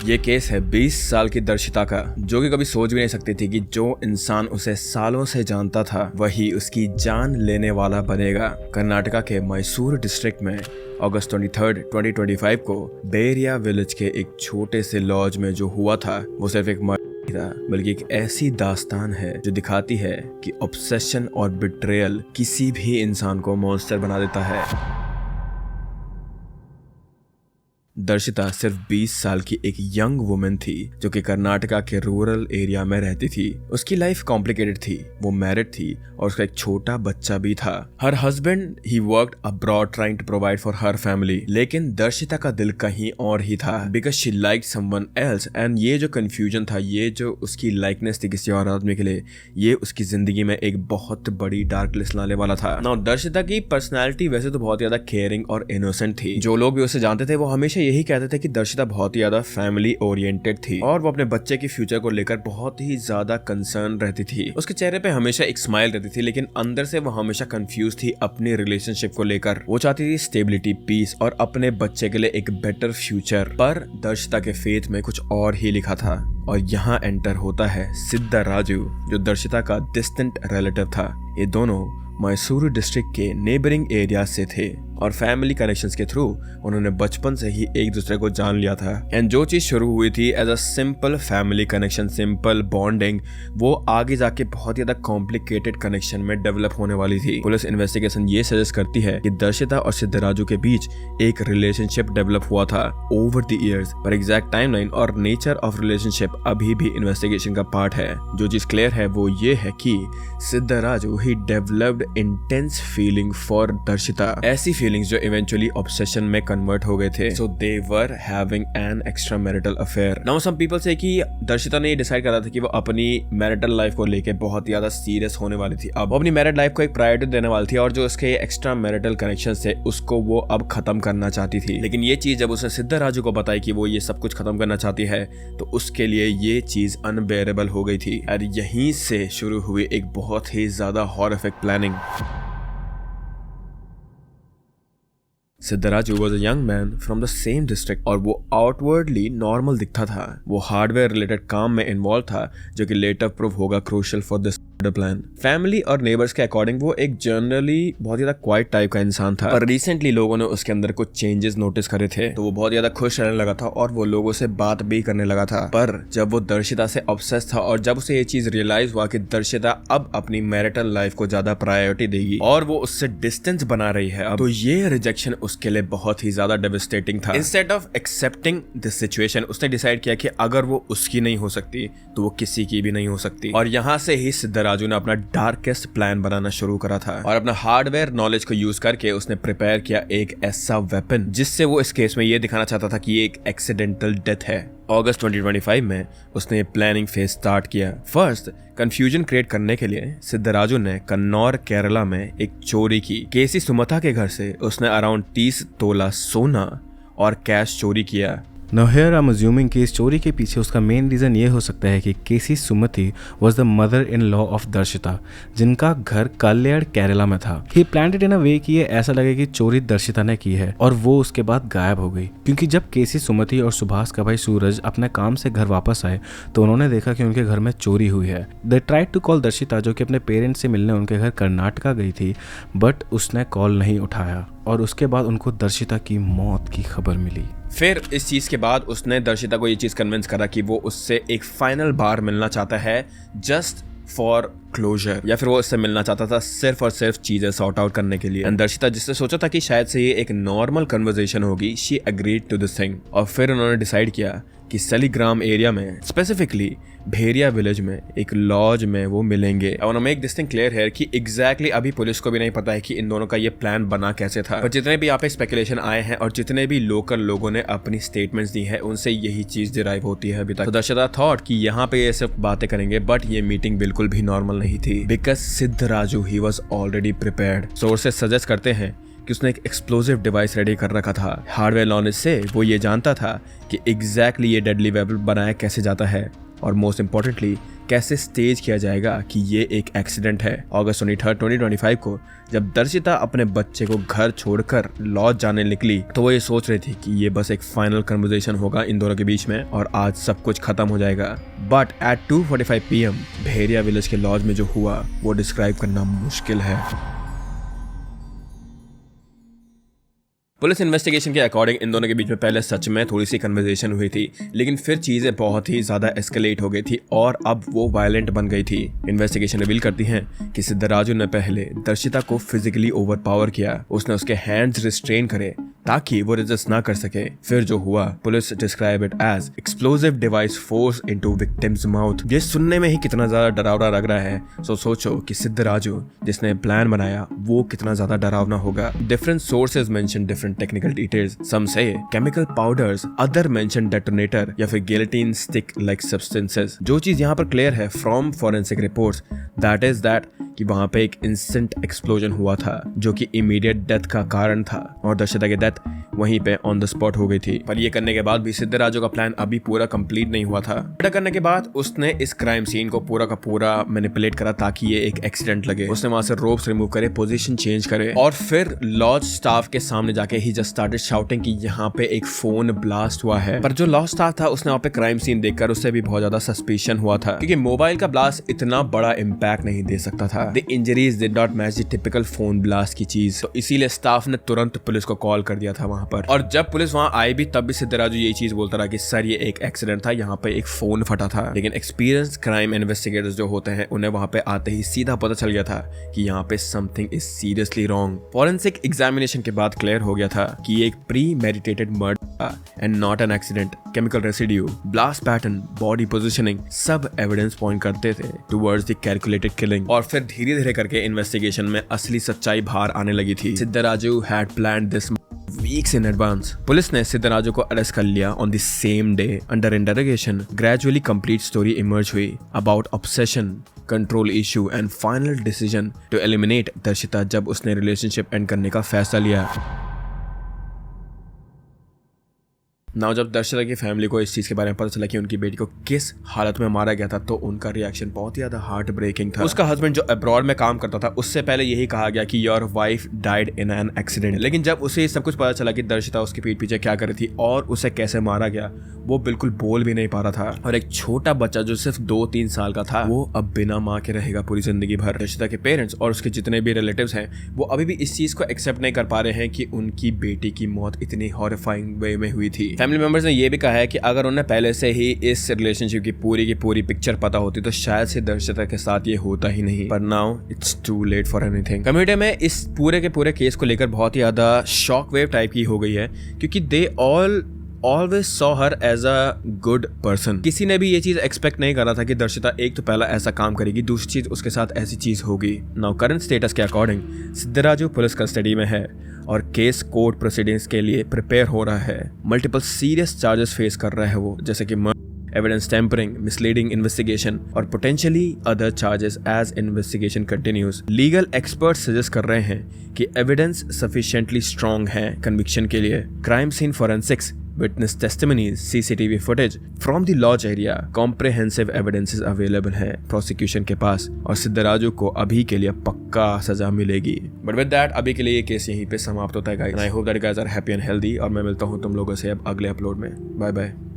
ये केस है 20 साल की दर्शिता का, जो कि कभी सोच भी नहीं सकती थी कि जो इंसान उसे सालों से जानता था वही उसकी जान लेने वाला बनेगा। कर्नाटका के मैसूर डिस्ट्रिक्ट में अगस्त 23, 2025 को बेरिया विलेज के एक छोटे से लॉज में जो हुआ था वो सिर्फ एक मर्डर था, बल्कि एक ऐसी दास्तान है जो दिखाती है कि ऑब्सेशन और बिट्रेयल किसी भी इंसान को मॉन्स्टर बना देता है। दर्शिता सिर्फ 20 साल की एक यंग वुमन थी जो कि कर्नाटका के रूरल एरिया में रहती थी। उसकी लाइफ कॉम्प्लिकेटेड थी, वो मैरिड थी और उसका एक छोटा बच्चा भी था। Her husband he worked abroad trying to provide for her family, लेकिन दर्शिता का दिल कहीं और ही था because she liked someone else. And ये जो कंफ्यूजन था, ये जो उसकी लाइकनेस थी किसी और आदमी के लिए, ये उसकी जिंदगी में एक बहुत बड़ी डार्क लिस्ट लाने वाला था। नाउ दर्शिता की पर्सनैलिटी वैसे तो बहुत ज्यादा केयरिंग और इनोसेंट थी। जो लोग भी उसे जानते थे वो हमेशा यही कहते थे कि दर्शिता बहुत ही ज्यादा फैमिली ओरिएंटेड थी और वो अपने बच्चे की फ्यूचर को लेकर बहुत ही ज्यादा कंसर्न रहती थी। उसके चेहरे पे हमेशा एक स्माइल रहती थी, लेकिन अंदर से वो हमेशा कंफ्यूज थी अपनी रिलेशनशिप को लेकर। वो चाहती थी स्टेबिलिटी, पीस और अपने बच्चे के लिए एक बेटर फ्यूचर। पर दर्शिता के फेथ में कुछ और ही लिखा था और यहाँ एंटर होता है सिद्धाराजू, जो दर्शिता का डिस्टेंट रिलेटिव था। ये दोनों मैसूर डिस्ट्रिक्ट के नेबरिंग एरिया से थे और फैमिली कनेक्शंस के थ्रू उन्होंने बचपन से ही एक दूसरे को जान लिया था। एंड जो चीज शुरू हुई थी as a simple family connection, simple bonding, वो आगे जाके बहुत ज्यादा कॉम्प्लिकेटेड कनेक्शन में डेवलप होने वाली थी। पुलिस इन्वेस्टिगेशन ये सजेस्ट करती है कि दर्शिता और सिद्धाराजू के बीच एक रिलेशनशिप डेवलप हुआ था ओवर द इयर्स, पर एग्जैक्ट टाइमलाइन और नेचर ऑफ रिलेशनशिप अभी भी इन्वेस्टिगेशन का पार्ट है। जो चीज क्लियर है वो ये है कि सिद्धाराजू he developed intense feeling for दर्शिता, ऐसी फीलिंग्स जो इवेंचुअली ऑब्सेशन में कन्वर्ट हो गए थे। So they were having an extra marital affair. Now some people say कि दर्शिता ने डिसाइड करा था कि वो अपनी मैरिटल लाइफ को लेके बहुत ज्यादा सीरियस होने वाली थी। अब वो अपनी मैरिड लाइफ को एक प्रायोरिटी देने वाली थी और जो उसके एक्स्ट्रा मैरिटल कनेक्शन थे उसको वो अब खत्म करना चाहती थी। लेकिन ये चीज जब उसने सिद्धाराजू को बताई कि वो ये सब कुछ खत्म करना चाहती है तो उसके लिए ये चीज अनबेरेबल हो गई थी। और यहीं से शुरू हुई एक बहुत ही ज्यादा horrific planning. Siddharaju was a young man from the same district और वो आउटवर्डली नॉर्मल दिखता था। वो हार्डवेयर रिलेटेड काम में इन्वॉल्व था जो कि लेटर प्रूव होगा crucial for this plan. Family और नेबर्स के अकॉर्डिंग वो एक जनरली बहुत ज्यादा क्वाइट टाइप का इंसान था, पर रिसेंटली लोगों ने उसके अंदर कुछ चेंजेस नोटिस करे थे तो वो बहुत ज्यादा खुश रहने लगा था और वो लोगों से बात भी करने लगा था। पर जब वो दर्शिता से ऑब्सेस था और जब उसे ये चीज रियलाइज हुआ कि दर्शिता अब अपनी मैरिटल लाइफ को ज्यादा प्रायोरिटी देगी और वो उससे डिस्टेंस बना रही है अब, तो ये रिजेक्शन उसके लिए बहुत ही ज्यादा डेविस्टेटिंग था। Instead of accepting this situation उसने डिसाइड किया कि अगर वो उसकी नहीं हो सकती तो वो किसी की भी नहीं हो सकती। और यहाँ से ही सिद्धाराजू ने अपना डार्केस्ट प्लान बनाना शुरू करा था और अपना हार्डवेयर नॉलेज को यूज करके उसने प्रिपेयर किया एक ऐसा वेपन जिससे वो इस केस में ये दिखाना चाहता था कि ये एक एक्सीडेंटल डेथ है। अगस्त 2025 में उसने प्लानिंग फेज स्टार्ट किया। फर्स्ट कंफ्यूजन क्रिएट करने के लिए सिद्धाराजू ने कन्नौर केरला में एक चोरी की। केसी सुमथा के घर से उसने अराउंड 30 तोला सोना और कैश चोरी किया। Now here I'm assuming कि इस चोरी के पीछे उसका मेन रीज़न ये हो सकता है कि केसी सुमति was the mother-in-law of दर्शिता, जिनका घर कल्याण केरला में था। He planned it in a way कि ये ऐसा लगे कि चोरी दर्शिता ने की है और वो उसके बाद गायब हो गई। क्योंकि जब केसी सुमति और सुभाष का भाई सूरज अपने काम से घर वापस आए तो उन्होंने देखा कि उनके घर में चोरी हुई है। They tried to call दर्शिता, जो कि अपने पेरेंट्स से मिलने उनके घर कर्नाटका गई थी, बट उसने कॉल नहीं उठाया और उसके बाद उनको दर्शिता की मौत की खबर मिली। फिर इस चीज के बाद उसने दर्शिता को ये चीज कन्विंस करा कि वो उससे एक फाइनल बार मिलना चाहता है जस्ट फॉर क्लोजर, या फिर वो उससे मिलना चाहता था सिर्फ और सिर्फ चीजें सॉर्ट आउट करने के लिए। दर्शिता जिससे सोचा था कि शायद से ये एक नॉर्मल कन्वर्सेशन होगी, she agreed to this thing. और फिर उन्होंने डिसाइड किया कि सलीग्राम एरिया में, स्पेसिफिकली भेरिया विलेज में, एक लॉज में वो मिलेंगे। I want to make this thing clear है कि एग्जैक्टली अभी पुलिस को भी नहीं पता है कि इन दोनों का ये प्लान बना कैसे था, पर जितने भी यहाँ पे स्पेकुलेशन आए हैं और जितने भी लोकल लोगों ने अपनी स्टेटमेंट्स दी है उनसे यही चीज डिराइव होती है अभी तक। तो दर्शिता थॉट कि यहाँ पे ये सिर्फ बातें करेंगे, बट ये मीटिंग बिल्कुल भी नॉर्मल नहीं थी because Siddharaju he was already prepared. Sources suggest करते हैं कि उसने एक एक्सप्लोसिव डिवाइस रेडी कर रखा था। हार्डवेयर नॉलेज से वो ये जानता था कि एग्जैक्टली ये डेडली वेपन बनाया कैसे जाता है और मोस्ट इम्पोर्टेंटली कैसे स्टेज किया जाएगा कि ये एक एक्सीडेंट है। अगस्त 23, 2025 को जब दर्शिता अपने बच्चे को घर छोड़कर लॉज जाने निकली तो वो ये सोच रही थी कि ये बस एक फाइनल कन्वर्सेशन होगा इन दोनों के बीच में और आज सब कुछ खत्म हो जाएगा। बट एट 2:45 PM भेरिया विलेज के लॉज में जो हुआ वो डिस्क्राइब करना मुश्किल है। पुलिस इन्वेस्टिगेशन के अकॉर्डिंग इन दोनों के बीच में पहले सच में थोड़ी सी कन्वर्सेशन हुई थी, लेकिन फिर चीजें बहुत ही ज्यादा एस्केलेट हो गई थी और अब वो वायलेंट बन गई थी। इन्वेस्टिगेशन रिवील करती है कि सिद्धराजू ने पहले दर्शिता को फिजिकली ओवरपावर किया। उसने उसके हैंड्स रिस्ट्रेन करे ताकि वो रेजिस्ट ना कर सके। फिर जो हुआ, police describe it as explosive device force into victims mouth. ये सुनने में ही कितना ज्यादा डरावना लग रहा है, सो सोचो कि सिद्धराजू जिसने प्लान बनाया वो कितना ज्यादा डरावना होगा। Different sources mention different technical details. Some say chemical powders, other mention detonator या फिर गिलेटिन स्टिक लाइक सब्सटेंसेस। जो चीज यहाँ पर क्लियर है from forensic reports that is that कि वहां पे एक इंस्टेंट एक्सप्लोजन हुआ था जो कि इमीडिएट डेथ का कारण था और दर्शिता की डेथ वहीं पे ऑन द स्पॉट हो गई थी। पर ये करने के बाद भी सिद्धराजू का प्लान अभी पूरा कंप्लीट नहीं हुआ था। ऐसा करने के बाद उसने इस क्राइम सीन को पूरा का पूरा मैनिपुलेट करा ताकि ये एक एक्सीडेंट लगे। उसने वहां से रोप्स रिमूव करे, पोजीशन चेंज करे और फिर लॉज स्टाफ के सामने जाके ही जस्ट स्टार्टेड शाउटिंग कि यहाँ पे एक फोन ब्लास्ट हुआ है। पर जो लॉज स्टाफ था उसने वहाँ पे क्राइम सीन देखकर उससे भी बहुत ज्यादा सस्पिशन हुआ था क्योंकि मोबाइल का ब्लास्ट इतना बड़ा इम्पैक्ट नहीं दे सकता था। The injuries did not match the typical phone blast की चीज, तो इसीलिए स्टाफ ने तुरंत पुलिस को कॉल कर दिया था वहां पर। और जब पुलिस वहां आई भी तब भी सिद्धराजू यही चीज बोलता रहा कि सर ये एक एक्सीडेंट था, यहाँ पे एक फोन फटा था। लेकिन एक्सपीरियंस क्राइम इन्वेस्टिगेटर्स जो होते हैं उन्हें वहां पे आते ही सीधा पता चल गया था कि यहाँ पे something is seriously wrong. Forensic examination के बाद क्लियर हो गया था कि ये एक pre meditated murder and not an accident. Chemical residue, blast pattern, body positioning सब एविडेंस पॉइंट करते थे टुवर्ड्स द कैलकुलेटेड किलिंग। और फिर धीरे धीरे करके इन्वेस्टिगेशन में असली सच्चाई बाहर आने लगी थी। Siddharaju had planned this weeks in advance. Police ने सिद्धराजू को अरेस्ट कर लिया on the same day. Under interrogation gradually complete story emerge हुई about obsession, control issue and final decision to eliminate Darshita जब उसने रिलेशनशिप एंड करने का फैसला लिया। नाउ जब दर्शिता की फैमिली को इस चीज के बारे में पता चला कि उनकी बेटी को किस हालत में मारा गया था तो उनका रिएक्शन बहुत ही ज्यादा हार्ट ब्रेकिंग था। उसका हस्बैंड जो अब्रॉड में काम करता था उससे पहले यही कहा गया कि your wife died in an accident. लेकिन जब उसे सब कुछ पता चला कि दर्शिता उसके पीठ पीछे क्या कर रही थी और उसे कैसे मारा गया, वो बिल्कुल बोल भी नहीं पा रहा था। और एक छोटा बच्चा जो सिर्फ 2-3 साल का था वो अब बिना माँ के रहेगा पूरी जिंदगी भर। दर्शिता के पेरेंट्स और उसके जितने भी रिलेटिव्स हैं वो अभी भी इस चीज को एक्सेप्ट नहीं कर पा रहे हैं कि उनकी बेटी की मौत इतनी हॉरिफाइंग वे में हुई थी। फैमिली मेंबर्स ने ये भी कहा है कि अगर उन्हें पहले से ही इस रिलेशनशिप की पूरी पिक्चर पता होती तो शायद से दर्शिता के साथ ये होता ही नहीं। पर now it's too late for anything. Community में इस पूरे के पूरे केस को लेकर बहुत ही ज्यादा शॉक वेव टाइप की हो गई है क्योंकि they always saw her as a good person. किसी ने भी ये चीज एक्सपेक्ट नहीं करा था कि दर्शिता एक तो पहला ऐसा काम करेगी, दूसरी चीज उसके साथ ऐसी चीज होगी। नाउ करंट स्टेटस के अकॉर्डिंग सिद्धराजू पुलिस कस्टडी में है और केस कोर्ट प्रोसीडिंग्स के लिए प्रिपेयर हो रहा है। मल्टीपल सीरियस चार्जेस फेस कर रहा है वो, जैसे कि एविडेंस टेम्परिंग, मिसलीडिंग इन्वेस्टिगेशन और potentially other charges as investigation continues. Legal expert suggest कर रहे हैं कि एविडेंस सफिशिएंटली स्ट्रॉन्ग है कन्विक्शन के लिए। Crime scene forensics, witness testimonies, CCTV footage from the lodge area, comprehensive evidences available है prosecution के पास और सिद्धराजू को अभी के लिए पक्का सजा मिलेगी। But with that अभी के लिए ये केस यहीं पे समाप्त होता है guys. And I hope that you guys are happy and healthy और मैं मिलता हूँ तुम लोगों से अब अगले अपलोड में। Bye bye.